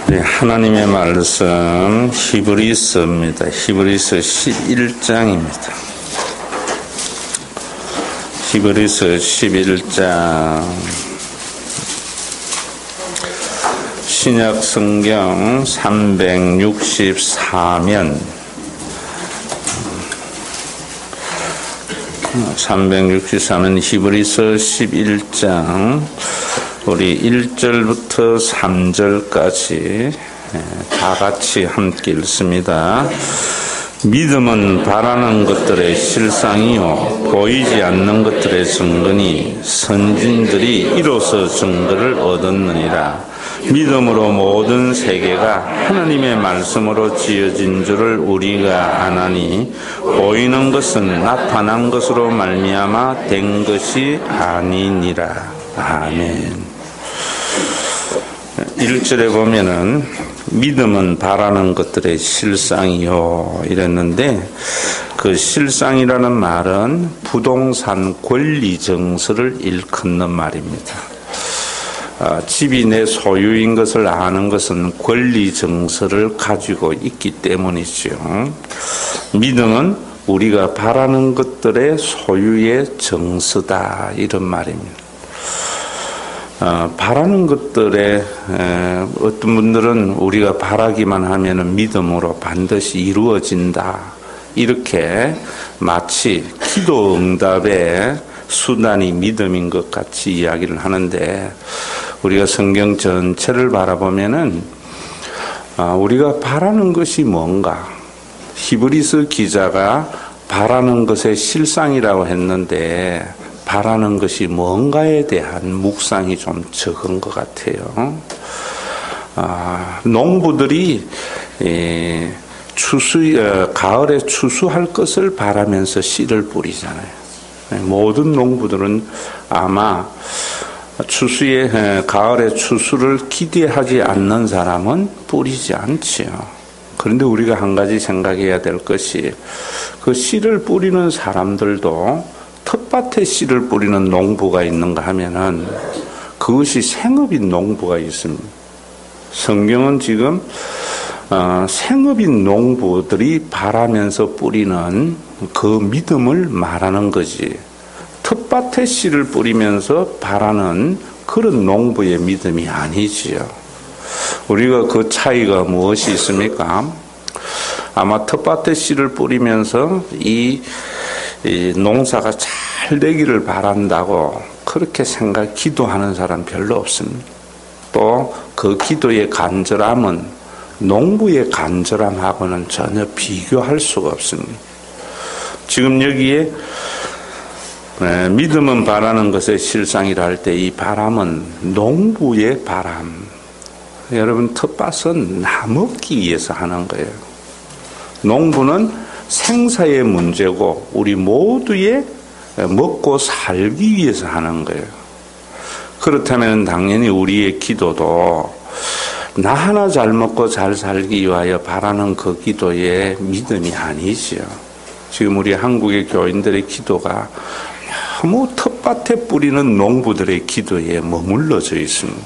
네, 하나님의 말씀 히브리서입니다. 히브리서 11장입니다. 히브리서 11장 신약 성경 364면 364면 히브리서 11장 우리 1절부터 3절까지 다 같이 함께 읽습니다. 믿음은 바라는 것들의 실상이요 보이지 않는 것들의 증거니 선진들이 이로써 증거를 얻었느니라. 믿음으로 모든 세계가 하나님의 말씀으로 지어진 줄을 우리가 아나니 보이는 것은 나타난 것으로 말미암아 된 것이 아니니라. 아멘. 1절에 보면은 믿음은 바라는 것들의 실상이요 이랬는데, 그 실상이라는 말은 부동산 권리 정서를 일컫는 말입니다. 집이 내 소유인 것을 아는 것은 권리 정서를 가지고 있기 때문이죠. 믿음은 우리가 바라는 것들의 소유의 정서다, 이런 말입니다. 바라는 것들에 어떤 분들은 우리가 바라기만 하면은 믿음으로 반드시 이루어진다, 이렇게 마치 기도 응답의 수단이 믿음인 것 같이 이야기를 하는데, 우리가 성경 전체를 바라보면은 우리가 바라는 것이 뭔가, 히브리서 기자가 바라는 것의 실상이라고 했는데 바라는 것이 뭔가에 대한 묵상이 좀 적은 것 같아요. 농부들이 가을에 추수할 것을 바라면서 씨를 뿌리잖아요. 모든 농부들은 아마 가을에 추수를 기대하지 않는 사람은 뿌리지 않지요. 그런데 우리가 한 가지 생각해야 될 것이, 그 씨를 뿌리는 사람들도 텃밭에 씨를 뿌리는 농부가 있는가 하면은 그것이 생업인 농부가 있습니다. 성경은 지금 생업인 농부들이 바라면서 뿌리는 그 믿음을 말하는 거지, 텃밭에 씨를 뿌리면서 바라는 그런 농부의 믿음이 아니지요. 우리가 그 차이가 무엇이 있습니까? 아마 텃밭에 씨를 뿌리면서 이 농사가 잘 되기를 바란다고 그렇게 기도하는 사람 별로 없습니다. 또 그 기도의 간절함은 농부의 간절함하고는 전혀 비교할 수가 없습니다. 지금 여기에 믿음은 바라는 것의 실상이라 할 때 이 바람은 농부의 바람. 여러분, 텃밭은 나먹기 위해서 하는 거예요. 농부는 생사의 문제고 우리 모두의 먹고 살기 위해서 하는 거예요. 그렇다면 당연히 우리의 기도도 나 하나 잘 먹고 잘 살기 위하여 바라는 그 기도의 믿음이 아니지요. 지금 우리 한국의 교인들의 기도가 너무 텃밭에 뿌리는 농부들의 기도에 머물러져 있습니다.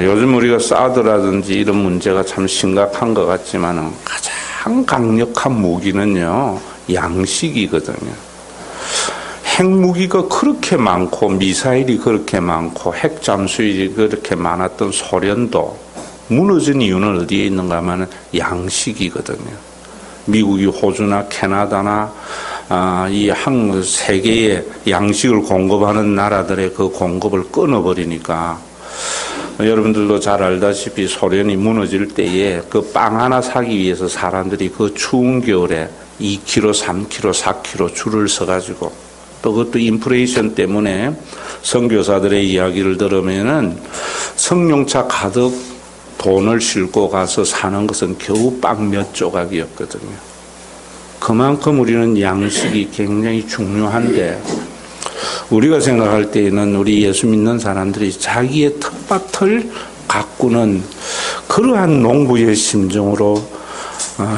요즘 우리가 사드라든지 이런 문제가 참 심각한 것 같지만 가장 강력한 무기는요, 양식이거든요. 핵무기가 그렇게 많고 미사일이 그렇게 많고 핵잠수일이 그렇게 많았던 소련도 무너진 이유는 어디에 있는가 하면 양식이거든요. 미국이 호주나 캐나다나 이 세계에 양식을 공급하는 나라들의 그 공급을 끊어버리니까, 여러분들도 잘 알다시피 소련이 무너질 때에 그 빵 하나 사기 위해서 사람들이 그 추운 겨울에 2km, 3km, 4km 줄을 서가지고, 또 그것도 인플레이션 때문에 선교사들의 이야기를 들으면은 승용차 가득 돈을 싣고 가서 사는 것은 겨우 빵 몇 조각이었거든요. 그만큼 우리는 양식이 굉장히 중요한데, 우리가 생각할 때에는 우리 예수 믿는 사람들이 자기의 텃밭을 가꾸는 그러한 농부의 심정으로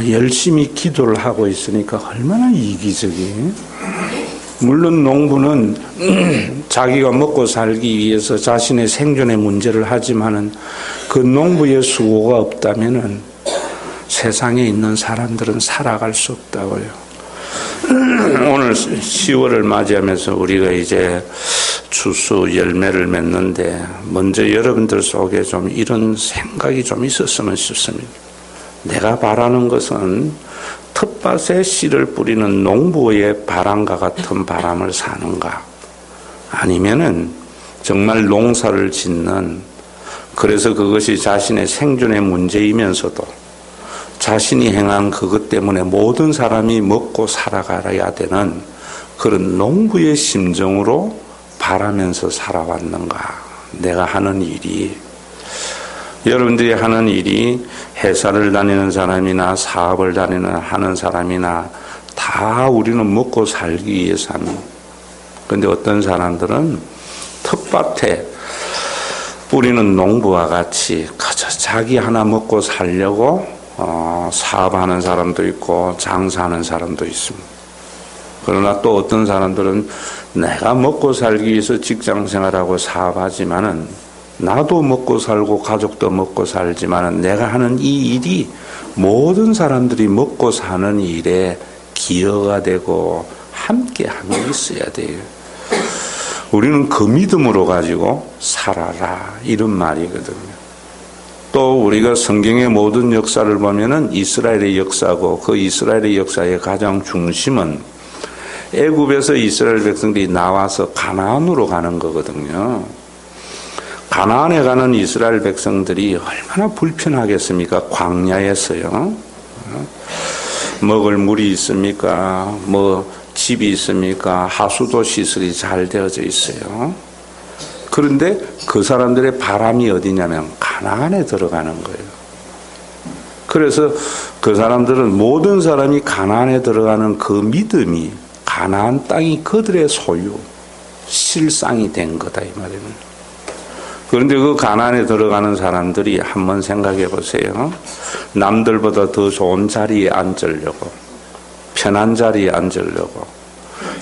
열심히 기도를 하고 있으니까 얼마나 이기적인, 물론 농부는 자기가 먹고 살기 위해서 자신의 생존의 문제를 하지만은 그 농부의 수고가 없다면은 세상에 있는 사람들은 살아갈 수 없다고요. 오늘 10월을 맞이하면서 우리가 이제 추수 열매를 맺는데 먼저 여러분들 속에 좀 이런 생각이 좀 있었으면 싶습니다. 내가 바라는 것은 텃밭에 씨를 뿌리는 농부의 바람과 같은 바람을 사는가, 아니면은 정말 농사를 짓는, 그래서 그것이 자신의 생존의 문제이면서도 자신이 행한 그것 때문에 모든 사람이 먹고 살아가야 되는 그런 농부의 심정으로 바라면서 살아왔는가. 내가 하는 일이, 여러분들이 하는 일이 회사를 다니는 사람이나 사업을 하는 사람이나 다 우리는 먹고 살기 위해서 하는. 그런데 어떤 사람들은 텃밭에 뿌리는 농부와 같이 그저 자기 하나 먹고 살려고 사업하는 사람도 있고 장사하는 사람도 있습니다. 그러나 또 어떤 사람들은 내가 먹고 살기 위해서 직장 생활하고 사업하지만은 나도 먹고 살고 가족도 먹고 살지만은 내가 하는 이 일이 모든 사람들이 먹고 사는 일에 기여가 되고 함께 함이 있어야 돼요. 우리는 그 믿음으로 가지고 살아라, 이런 말이거든요. 또 우리가 성경의 모든 역사를 보면은 이스라엘의 역사고, 그 이스라엘의 역사의 가장 중심은 애굽에서 이스라엘 백성들이 나와서 가나안으로 가는 거거든요. 가나안에 가는 이스라엘 백성들이 얼마나 불편하겠습니까? 광야에서요. 먹을 물이 있습니까? 뭐 집이 있습니까? 하수도 시설이 잘 되어져 있어요. 그런데 그 사람들의 바람이 어디냐면 가나안에 들어가는 거예요. 그래서 그 사람들은, 모든 사람이 가나안에 들어가는 그 믿음이 가나안 땅이 그들의 소유, 실상이 된 거다, 이 말이에요. 그런데 그 가나안에 들어가는 사람들이 한번 생각해 보세요. 남들보다 더 좋은 자리에 앉으려고, 편한 자리에 앉으려고,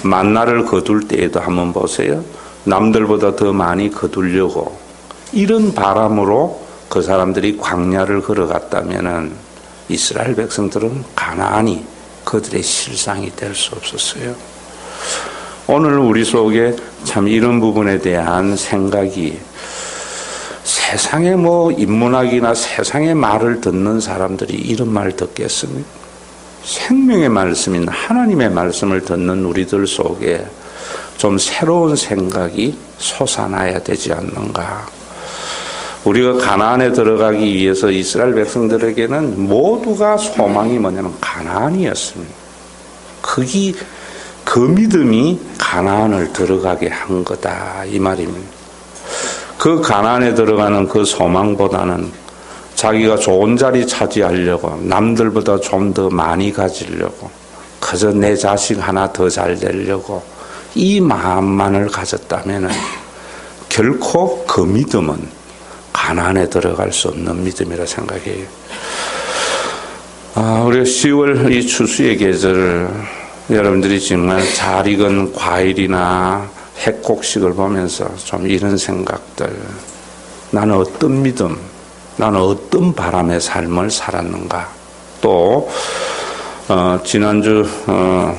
만나를 거둘 때에도 한번 보세요. 남들보다 더 많이 거두려고, 이런 바람으로 그 사람들이 광야를 걸어갔다면은 이스라엘 백성들은 가나안이 그들의 실상이 될 수 없었어요. 오늘 우리 속에 참 이런 부분에 대한 생각이, 세상에 뭐 인문학이나 세상의 말을 듣는 사람들이 이런 말 듣겠습니까? 생명의 말씀인 하나님의 말씀을 듣는 우리들 속에 좀 새로운 생각이 솟아나야 되지 않는가. 우리가 가나안에 들어가기 위해서 이스라엘 백성들에게는 모두가 소망이 뭐냐면 가나안이었습니다. 그 믿음이 가나안을 들어가게 한 거다, 이 말입니다. 그 가나안에 들어가는 그 소망보다는 자기가 좋은 자리 차지하려고, 남들보다 좀 더 많이 가지려고, 그저 내 자식 하나 더 잘 되려고 이 마음만을 가졌다면 결코 그 믿음은 가나안에 들어갈 수 없는 믿음이라 생각해요. 우리 10월 이 추수의 계절, 여러분들이 정말 잘 익은 과일이나 핵곡식을 보면서 좀 이런 생각들, 나는 어떤 믿음, 나는 어떤 바람의 삶을 살았는가. 또 지난주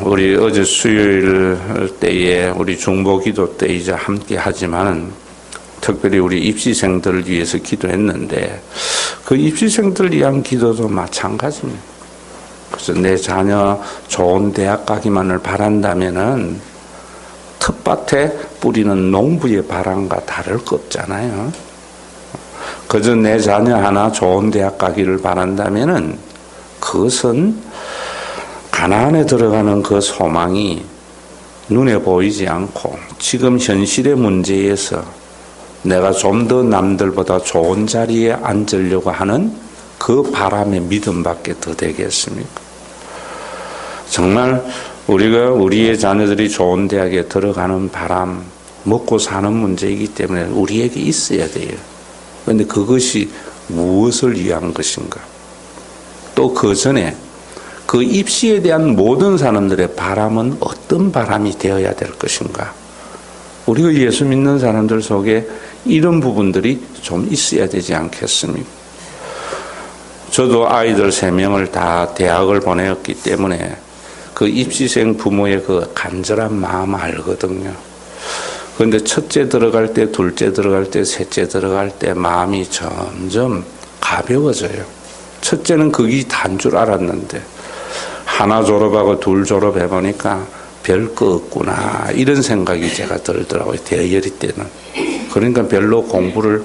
우리 어제 수요일 때에 우리 중보기도 때 이제 함께 하지만은 특별히 우리 입시생들을 위해서 기도했는데, 그 입시생들을 위한 기도도 마찬가지입니다. 그래서 내 자녀 좋은 대학 가기만을 바란다면은 텃밭에 뿌리는 농부의 바람과 다를 거 없잖아요. 그저 내 자녀 하나 좋은 대학 가기를 바란다면은 그것은 가나안에 들어가는 그 소망이 눈에 보이지 않고 지금 현실의 문제에서 내가 좀 더 남들보다 좋은 자리에 앉으려고 하는 그 바람의 믿음밖에 더 되겠습니까? 정말 우리가 우리의 자녀들이 좋은 대학에 들어가는 바람, 먹고 사는 문제이기 때문에 우리에게 있어야 돼요. 그런데 그것이 무엇을 위한 것인가? 또 그 전에 그 입시에 대한 모든 사람들의 바람은 어떤 바람이 되어야 될 것인가? 우리가 예수 믿는 사람들 속에 이런 부분들이 좀 있어야 되지 않겠습니까? 저도 아이들 3명을 다 대학을 보내었기 때문에 그 입시생 부모의 그 간절한 마음 알거든요. 그런데 첫째 들어갈 때, 둘째 들어갈 때, 셋째 들어갈 때 마음이 점점 가벼워져요. 첫째는 그게 다인 줄 알았는데 하나 졸업하고 둘 졸업해보니까 별 거 없구나 이런 생각이 제가 들더라고요. 대열이 때는. 그러니까 별로 공부를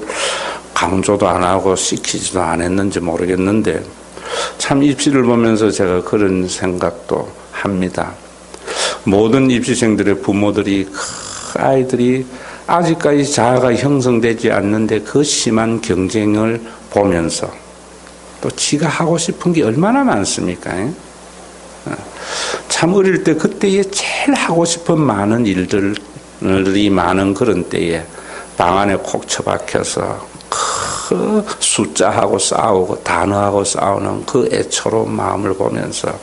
강조도 안 하고 시키지도 안 했는지 모르겠는데 참 입시를 보면서 제가 그런 생각도 합니다. 모든 입시생들의 부모들이 아이들이 아직까지 자아가 형성되지 않는데 그 심한 경쟁을 보면서 또 지가 하고 싶은 게 얼마나 많습니까? 참 어릴 때 그때에 제일 하고 싶은 많은 일들이 많은 그런 때에 방 안에 콕 처박혀서 그 숫자하고 싸우고 단어하고 싸우는 그 애처로운 마음을 보면서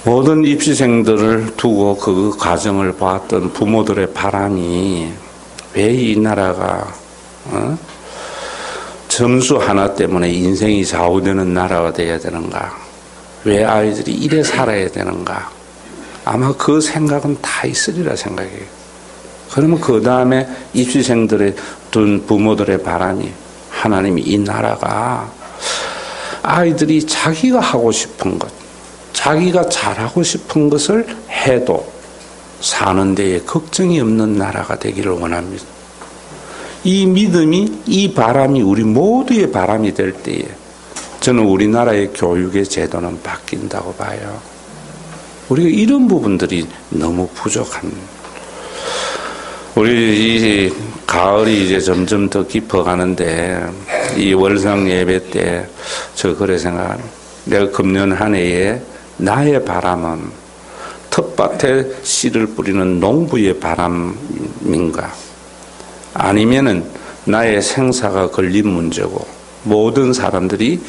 모든 입시생들을 두고 그 과정을 보았던 부모들의 바람이 왜 이 나라가 점수 하나 때문에 인생이 좌우되는 나라가 돼야 되는가? 왜 아이들이 이래 살아야 되는가? 아마 그 생각은 다 있으리라 생각해요. 그러면 그 다음에 입시생들의 둔 부모들의 바람이 하나님이 이 나라가 아이들이 자기가 하고 싶은 것, 자기가 잘하고 싶은 것을 해도 사는 데에 걱정이 없는 나라가 되기를 원합니다. 이 믿음이, 이 바람이 우리 모두의 바람이 될 때에 저는 우리나라의 교육의 제도는 바뀐다고 봐요. 우리가 이런 부분들이 너무 부족합니다. 우리 이 가을이 이제 점점 더 깊어가는데 이 월상 예배 때 저 그래 생각합니다. 내가 금년 한 해에 나의 바람은 텃밭에 씨를 뿌리는 농부의 바람인가? 아니면은 나의 생사가 걸린 문제고 모든 사람들이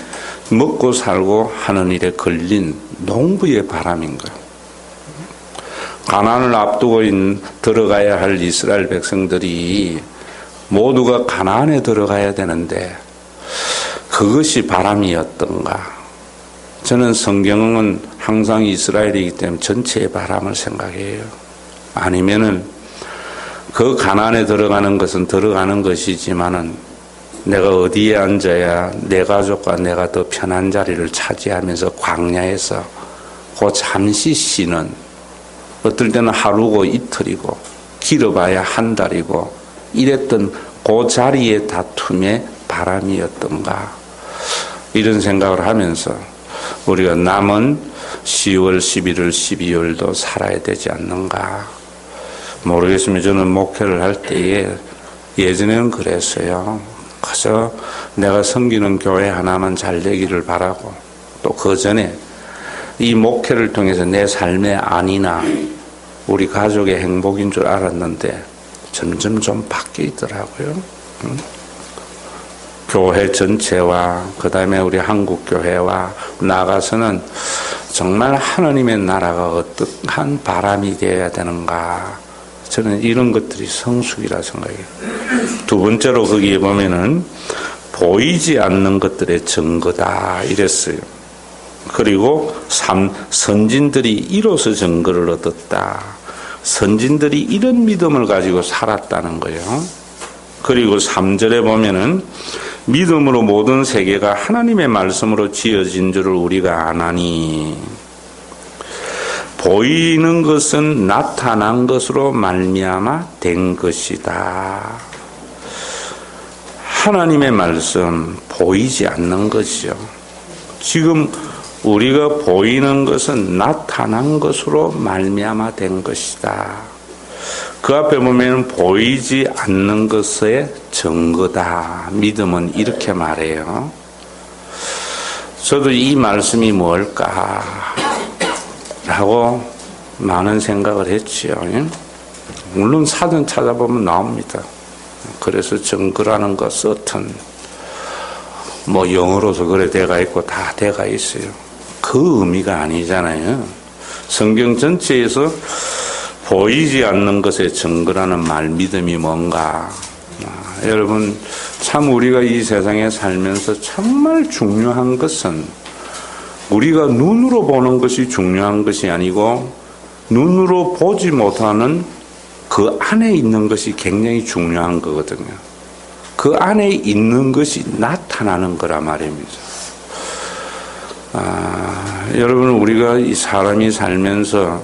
먹고 살고 하는 일에 걸린 농부의 바람인가? 가나안을 앞두고 들어가야 할 이스라엘 백성들이 모두가 가나안에 들어가야 되는데 그것이 바람이었던가? 저는 성경은 항상 이스라엘이기 때문에 전체의 바람을 생각해요. 아니면은 그 가나안에 들어가는 것은 들어가는 것이지만은 내가 어디에 앉아야 내 가족과 내가 더 편한 자리를 차지하면서 광야에서 그 잠시 쉬는, 어떨 때는 하루고 이틀이고 길어봐야 한 달이고 이랬던 그 자리의 다툼의 바람이었던가, 이런 생각을 하면서 우리가 남은 10월, 11월, 12월도 살아야 되지 않는가 모르겠습니다. 저는 목회를 할 때에 예전에는 그랬어요. 그래서 내가 섬기는 교회 하나만 잘 되기를 바라고, 또 그 전에 이 목회를 통해서 내 삶의 안위나 우리 가족의 행복인 줄 알았는데 점점 좀 바뀌어 있더라고요. 교회 전체와 그 다음에 우리 한국교회와 나가서는 정말 하나님의 나라가 어떠한 바람이 되어야 되는가, 저는 이런 것들이 성숙이라 생각해요. 두 번째로 거기에 보면은 보이지 않는 것들의 증거다 이랬어요. 그리고 선진들이 이로써 증거를 얻었다. 선진들이 이런 믿음을 가지고 살았다는 거예요. 그리고 3절에 보면은 믿음으로 모든 세계가 하나님의 말씀으로 지어진 줄을 우리가 아나니, 보이는 것은 나타난 것으로 말미암아 된 것이다. 하나님의 말씀 보이지 않는 것이죠. 지금 우리가 보이는 것은 나타난 것으로 말미암아 된 것이다. 그 앞에 보면 보이지 않는 것의 증거다. 믿음은 이렇게 말해요. 저도 이 말씀이 뭘까 라고 많은 생각을 했지요. 물론 사전 찾아보면 나옵니다. 그래서 증거라는 것 서튼 뭐 영어로서 그래 돼가 있고 다 돼가 있어요. 그 그 의미가 아니잖아요. 성경 전체에서 보이지 않는 것에 증거라는 말, 믿음이 뭔가. 여러분, 참 우리가 이 세상에 살면서 정말 중요한 것은 우리가 눈으로 보는 것이 중요한 것이 아니고 눈으로 보지 못하는 그 안에 있는 것이 굉장히 중요한 거거든요. 그 안에 있는 것이 나타나는 거라 말입니다. 여러분, 우리가 이 사람이 살면서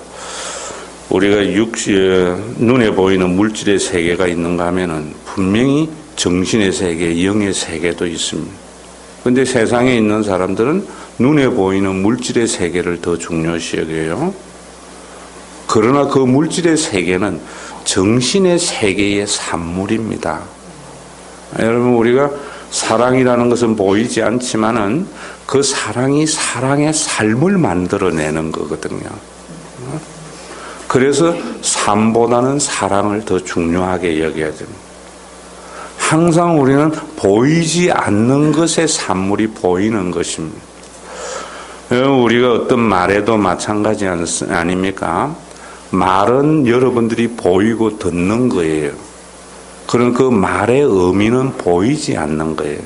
우리가 눈에 보이는 물질의 세계가 있는가 하면은 분명히 정신의 세계, 영의 세계도 있습니다. 그런데 세상에 있는 사람들은 눈에 보이는 물질의 세계를 더 중요시 여겨요. 그러나 그 물질의 세계는 정신의 세계의 산물입니다. 여러분, 우리가 사랑이라는 것은 보이지 않지만은 그 사랑이 사랑의 삶을 만들어내는 거거든요. 그래서 삶보다는 사랑을 더 중요하게 여겨야 됩니다. 항상 우리는 보이지 않는 것의 산물이 보이는 것입니다. 우리가 어떤 말에도 마찬가지 아닙니까? 말은 여러분들이 보이고 듣는 거예요. 그런 그 말의 의미는 보이지 않는 거예요.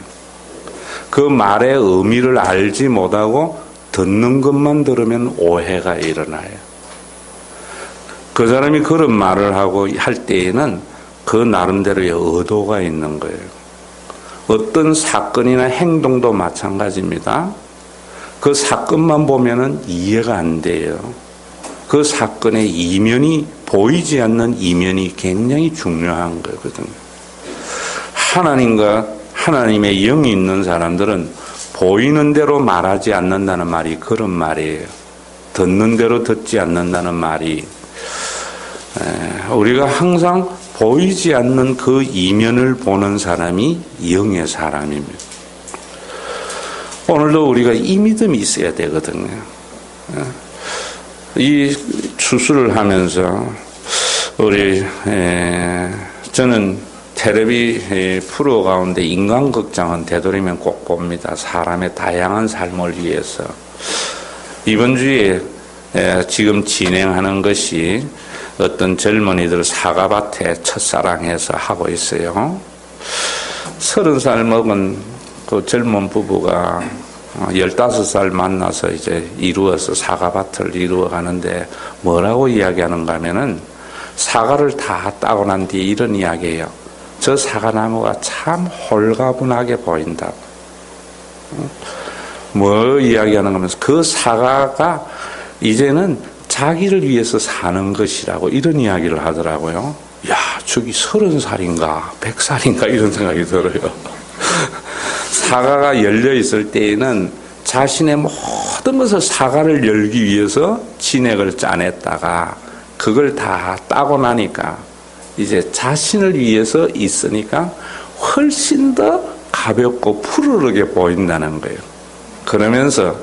그 말의 의미를 알지 못하고 듣는 것만 들으면 오해가 일어나요. 그 사람이 그런 말을 하고 할 때에는 그 나름대로의 의도가 있는 거예요. 어떤 사건이나 행동도 마찬가지입니다. 그 사건만 보면은 이해가 안 돼요. 그 사건의 이면이, 보이지 않는 이면이 굉장히 중요한 거거든요. 하나님과 하나님의 영이 있는 사람들은 보이는 대로 말하지 않는다는 말이 그런 말이에요. 듣는 대로 듣지 않는다는 말이, 우리가 항상 보이지 않는 그 이면을 보는 사람이 영의 사람입니다. 오늘도 우리가 이 믿음이 있어야 되거든요. 이 추수를 하면서 저는 텔레비 프로 가운데 인간극장은 되도록이면 꼭 봅니다. 사람의 다양한 삶을 위해서. 이번 주에 지금 진행하는 것이 어떤 젊은이들 사과밭에 첫사랑해서 하고 있어요. 30살 먹은 그 젊은 부부가 15살 만나서 이제 이루어서 사과밭을 이루어 가는데 뭐라고 이야기하는가 하면은 사과를 다 따고 난 뒤에 이런 이야기예요. 저 사과나무가 참 홀가분하게 보인다. 뭐 이야기하는가 하면서 그 사과가 이제는 자기를 위해서 사는 것이라고 이런 이야기를 하더라고요. 야, 저기 30살인가 100살인가 이런 생각이 들어요. 사과가 열려 있을 때에는 자신의 모든 것을 사과를 열기 위해서 진액을 짜냈다가 그걸 다 따고 나니까 이제 자신을 위해서 있으니까 훨씬 더 가볍고 푸르르게 보인다는 거예요. 그러면서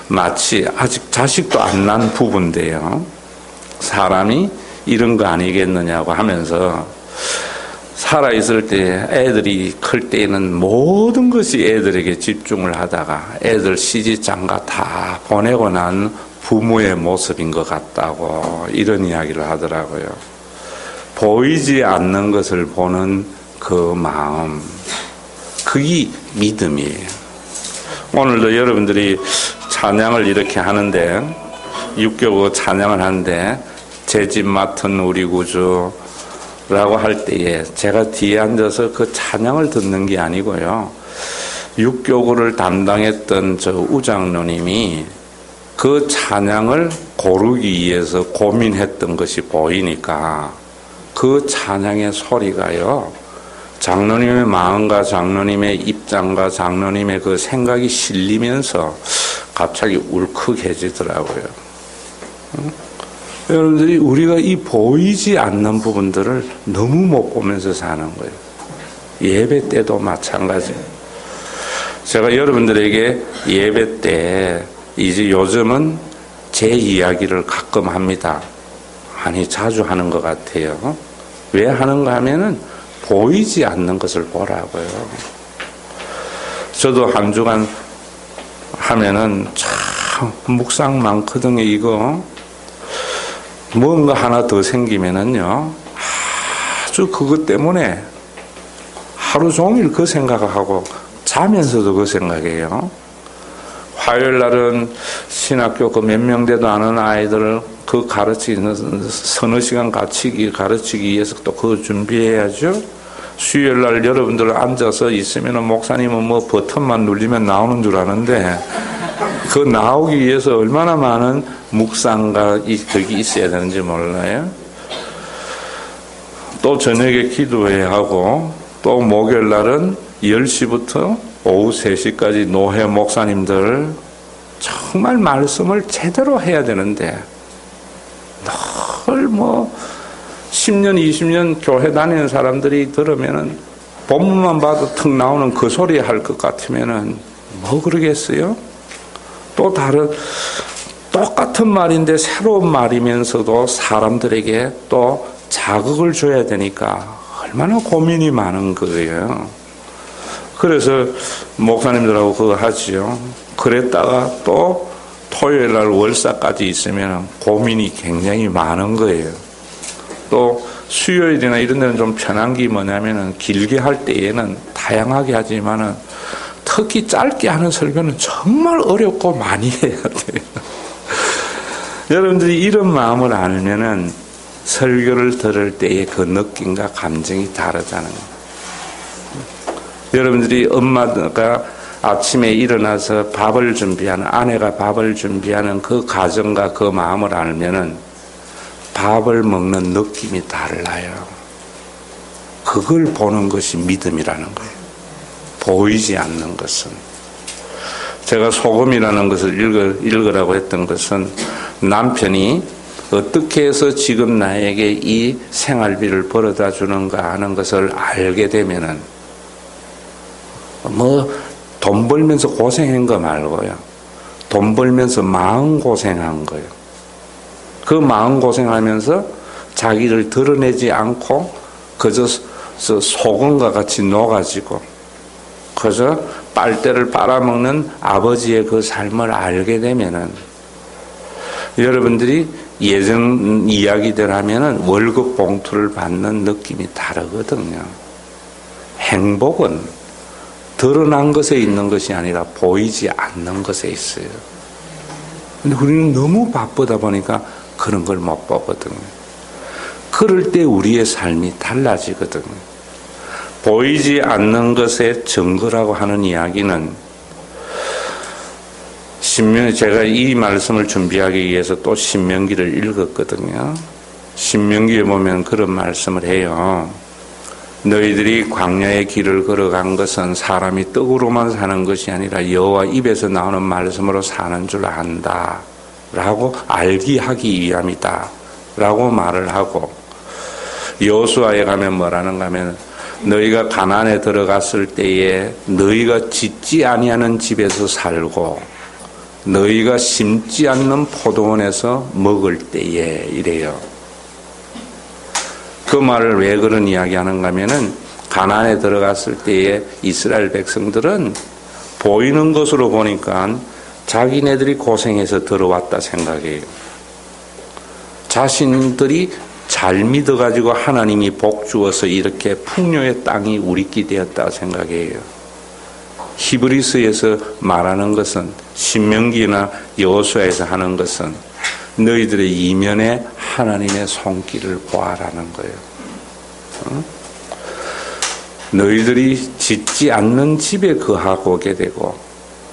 마치 아직 자식도 안 난 부부인데요. 사람이 이런 거 아니겠느냐고 하면서 살아있을 때 애들이 클 때는 모든 것이 애들에게 집중을 하다가 애들 시집장가 다 보내고 난 부모의 모습인 것 같다고 이런 이야기를 하더라고요. 보이지 않는 것을 보는 그 마음, 그게 믿음이에요. 오늘도 여러분들이 찬양을 이렇게 하는데, 육교구 찬양을 하는데 제 집 맡은 우리 구주라고 할 때에 제가 뒤에 앉아서 그 찬양을 듣는 게 아니고요, 육교구를 담당했던 저 우장로님이 그 찬양을 고르기 위해서 고민했던 것이 보이니까 그 찬양의 소리가요, 장로님의 마음과 장로님의 입장과 장로님의 그 생각이 실리면서 갑자기 울컥해지더라고요. 여러분들이 우리가 이 보이지 않는 부분들을 너무 못 보면서 사는 거예요. 예배 때도 마찬가지. 제가 여러분들에게 예배 때 이제 요즘은 제 이야기를 가끔 합니다. 아니, 자주 하는 것 같아요. 왜 하는가 하면은 보이지 않는 것을 보라고요. 저도 한 주간 하면은 참 묵상 많거든요. 이거 뭔가 하나 더 생기면은요, 아주 그것 때문에 하루 종일 그 생각하고 자면서도 그 생각해요. 화요일 날은 신학교 그 몇 명 돼도 아는 아이들을 그 가르치는 서너 시간 가르치기 위해서 또 그거 준비해야죠. 수요일 날 여러분들 앉아서 있으면 목사님은 뭐 버튼만 누르면 나오는 줄 아는데 그 나오기 위해서 얼마나 많은 묵상가 덕이 있어야 되는지 몰라요. 또 저녁에 기도해야 하고 또 목요일 날은 10시부터 오후 3시까지 노회 목사님들 정말 말씀을 제대로 해야 되는데 늘 뭐 10년 20년 교회 다니는 사람들이 들으면은 본문만 봐도 턱 나오는 그 소리 할 것 같으면은 뭐 그러겠어요? 또 다른 똑같은 말인데 새로운 말이면서도 사람들에게 또 자극을 줘야 되니까 얼마나 고민이 많은 거예요. 그래서 목사님들하고 그거 하지요. 그랬다가 또 토요일 날 월사까지 있으면 고민이 굉장히 많은 거예요. 또 수요일이나 이런 데는 좀 편한 게 뭐냐면은 길게 할 때에는 다양하게 하지만은 특히 짧게 하는 설교는 정말 어렵고 많이 해야 돼요. 여러분들이 이런 마음을 알면은 설교를 들을 때의 그 느낌과 감정이 다르다는 거예요. 여러분들이 엄마가 아침에 일어나서 밥을 준비하는, 아내가 밥을 준비하는 그 가정과 그 마음을 알면은 밥을 먹는 느낌이 달라요. 그걸 보는 것이 믿음이라는 거예요. 보이지 않는 것은. 제가 소금이라는 것을 읽으라고 했던 것은 남편이 어떻게 해서 지금 나에게 이 생활비를 벌어다 주는가 하는 것을 알게 되면은 뭐 돈 벌면서 고생한 거 말고요. 돈 벌면서 마음 고생한 거예요. 그 마음 고생하면서 자기를 드러내지 않고 그저 소금과 같이 녹아지고 그저 빨대를 빨아먹는 아버지의 그 삶을 알게 되면은 여러분들이 예전 이야기들 하면은 월급 봉투를 받는 느낌이 다르거든요. 행복은 드러난 것에 있는 것이 아니라 보이지 않는 것에 있어요. 근데 우리는 너무 바쁘다 보니까 그런 걸 못 보거든요. 그럴 때 우리의 삶이 달라지거든요. 보이지 않는 것의 증거라고 하는 이야기는 제가 이 말씀을 준비하기 위해서 또 신명기를 읽었거든요. 신명기에 보면 그런 말씀을 해요. 너희들이 광야의 길을 걸어간 것은 사람이 떡으로만 사는 것이 아니라 여호와 입에서 나오는 말씀으로 사는 줄 안다 라고 알게 하기 위함이다 라고 말을 하고, 여호수아에 가면 뭐라는가 하면 너희가 가나안에 들어갔을 때에 너희가 짓지 아니하는 집에서 살고 너희가 심지 않는 포도원에서 먹을 때에 이래요. 그 말을 왜 그런 이야기 하는가 하면은 가나안에 들어갔을 때에 이스라엘 백성들은 보이는 것으로 보니까 자기네들이 고생해서 들어왔다 생각해요. 자신들이 잘 믿어가지고 하나님이 복 주어서 이렇게 풍요의 땅이 우리끼 되었다 생각해요. 히브리서에서 말하는 것은, 신명기나 여호수아에서 하는 것은 너희들의 이면에 하나님의 손길을 보아라는 거예요. 너희들이 짓지 않는 집에 거하고 오게 되고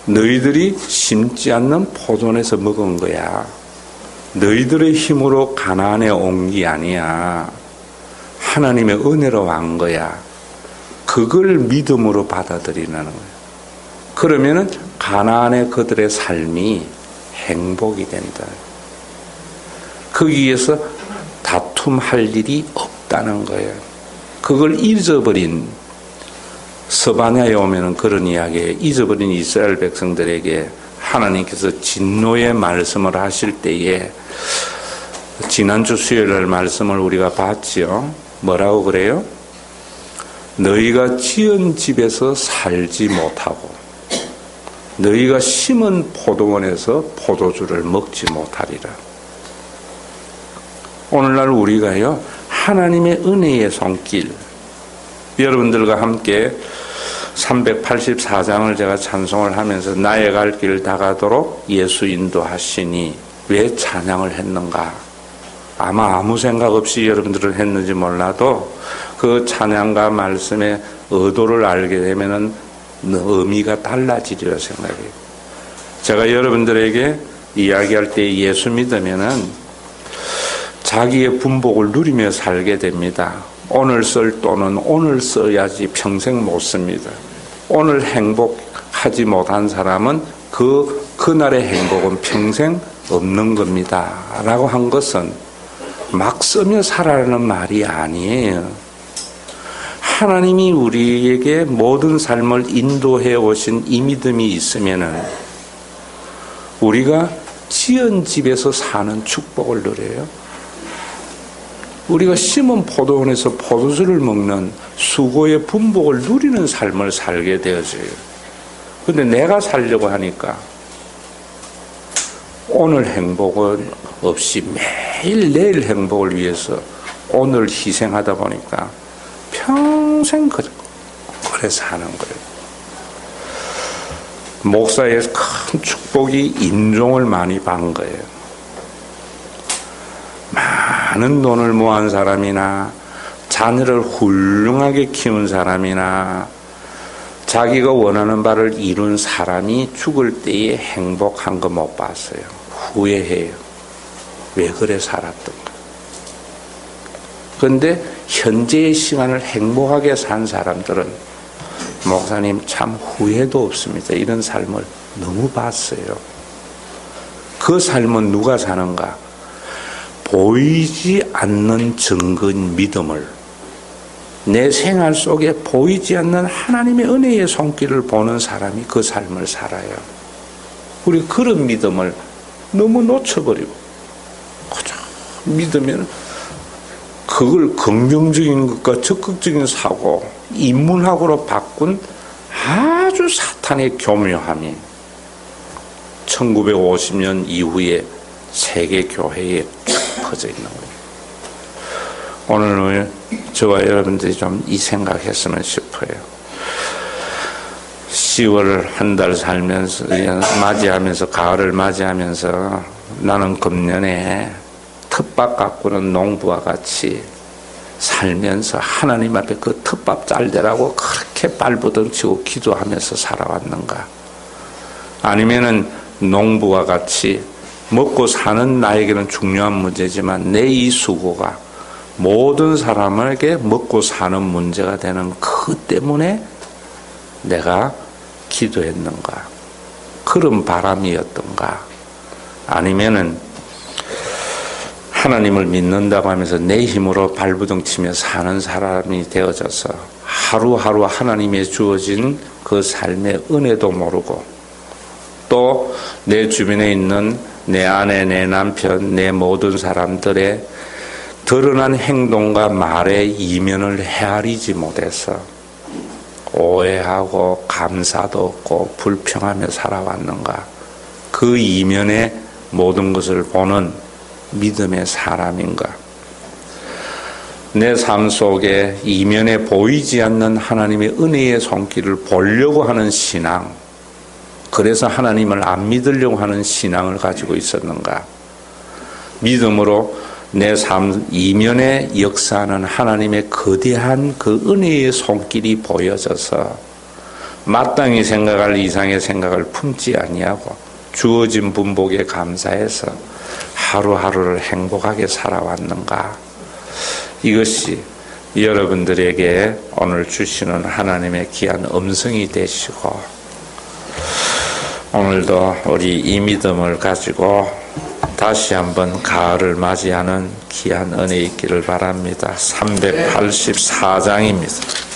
너희들이 심지 않는 포도원에서 먹은 거야. 너희들의 힘으로 가나안에 온 게 아니야. 하나님의 은혜로 온 거야. 그걸 믿음으로 받아들이는 거예요. 그러면은 가나안의 그들의 삶이 행복이 된다. 거기에서 다툼할 일이 없다는 거예요. 그걸 잊어버린, 서바냐에 오면은 그런 이야기에 잊어버린 이스라엘 백성들에게 하나님께서 진노의 말씀을 하실 때에, 지난주 수요일 말씀을 우리가 봤지요. 뭐라고 그래요? 너희가 지은 집에서 살지 못하고 너희가 심은 포도원에서 포도주를 먹지 못하리라. 오늘날 우리가요, 하나님의 은혜의 손길, 여러분들과 함께 384장을 제가 찬송을 하면서 나의 갈 길 다가도록 예수 인도하시니 왜 찬양을 했는가? 아마 아무 생각 없이 여러분들은 했는지 몰라도 그 찬양과 말씀의 의도를 알게 되면은 의미가 달라지리라 생각해요. 제가 여러분들에게 이야기할 때 예수 믿으면은 자기의 분복을 누리며 살게 됩니다. 오늘 쓸 돈은 오늘 써야지 평생 못 씁니다. 오늘 행복하지 못한 사람은 그날의 행복은 평생 없는 겁니다. 라고 한 것은 막 쓰며 살아라는 말이 아니에요. 하나님이 우리에게 모든 삶을 인도해 오신 이 믿음이 있으면은 우리가 지은 집에서 사는 축복을 누려요. 우리가 심은 포도원에서 포도주를 먹는 수고의 분복을 누리는 삶을 살게 되어져요. 근데 내가 살려고 하니까 오늘 행복은 없이 매일 내일 행복을 위해서 오늘 희생하다 보니까 평생 그래 사는 거예요. 목사의 큰 축복이 인종을 많이 받은 거예요. 많은 돈을 모은 사람이나 자녀를 훌륭하게 키운 사람이나 자기가 원하는 바를 이룬 사람이 죽을 때에 행복한 거 못 봤어요. 후회해요. 왜 그래 살았던가. 그런데 현재의 시간을 행복하게 산 사람들은 목사님 참 후회도 없습니다. 이런 삶을 너무 봤어요. 그 삶은 누가 사는가? 보이지 않는 증거인 믿음을 내 생활 속에 보이지 않는 하나님의 은혜의 손길을 보는 사람이 그 삶을 살아요. 우리 그런 믿음을 너무 놓쳐버리고 그저 믿으면 그걸 긍정적인 것과 적극적인 사고, 인문학으로 바꾼 아주 사탄의 교묘함이 1950년 이후에 세계 교회에 쫙 퍼져 있는 거예요. 오늘 저와 여러분들이 좀 이 생각했으면 싶어요. 10월 한 달 살면서 맞이하면서 가을을 맞이하면서 나는 금년에 텃밭 가꾸는 농부와 같이 살면서 하나님 앞에 그 텃밭 잘 되라고 그렇게 발버둥치고 기도하면서 살아왔는가? 아니면은 농부와 같이 먹고 사는 나에게는 중요한 문제지만 내 이 수고가 모든 사람에게 먹고 사는 문제가 되는 그 때문에 내가 기도했는가? 그런 바람이었던가? 아니면은 하나님을 믿는다고 하면서 내 힘으로 발부둥치며 사는 사람이 되어져서 하루하루 하나님의 주어진 그 삶의 은혜도 모르고 또 내 주변에 있는 내 아내, 내 남편, 내 모든 사람들의 드러난 행동과 말의 이면을 헤아리지 못해서 오해하고 감사도 없고 불평하며 살아왔는가? 그 이면의 모든 것을 보는 믿음의 사람인가? 내 삶 속에 이면에 보이지 않는 하나님의 은혜의 손길을 보려고 하는 신앙, 그래서 하나님을 안 믿으려고 하는 신앙을 가지고 있었는가? 믿음으로 내 삶 이면에 역사하는 하나님의 거대한 그 은혜의 손길이 보여져서 마땅히 생각할 이상의 생각을 품지 아니하고 주어진 분복에 감사해서 하루하루를 행복하게 살아왔는가? 이것이 여러분들에게 오늘 주시는 하나님의 귀한 음성이 되시고 오늘도 우리 이 믿음을 가지고 다시 한번 가을을 맞이하는 귀한 은혜 있기를 바랍니다. 384장입니다.